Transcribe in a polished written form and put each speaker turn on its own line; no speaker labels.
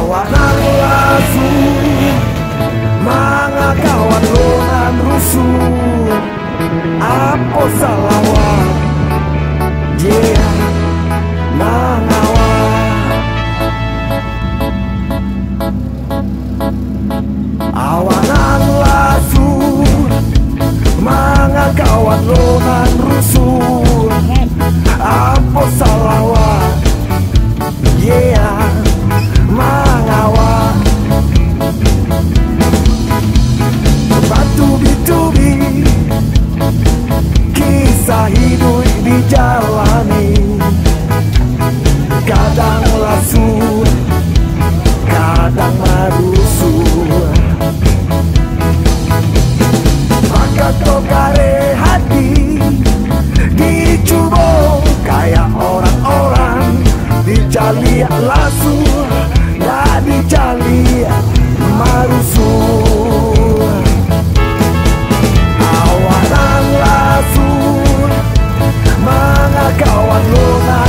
awanan lasu mga kawan lonan rusuh apo salawat yeah mangawa awanan lasu mga kawan lonan rusuh apo salawat yeah mangawa bertubi-tubi kisah hidup dijalani, kadang lasu kadang marusuh maka tokare hati dicoba kayak orang-orang dicali lasu gak dicali marusuh awanan lasu mga kawan lonan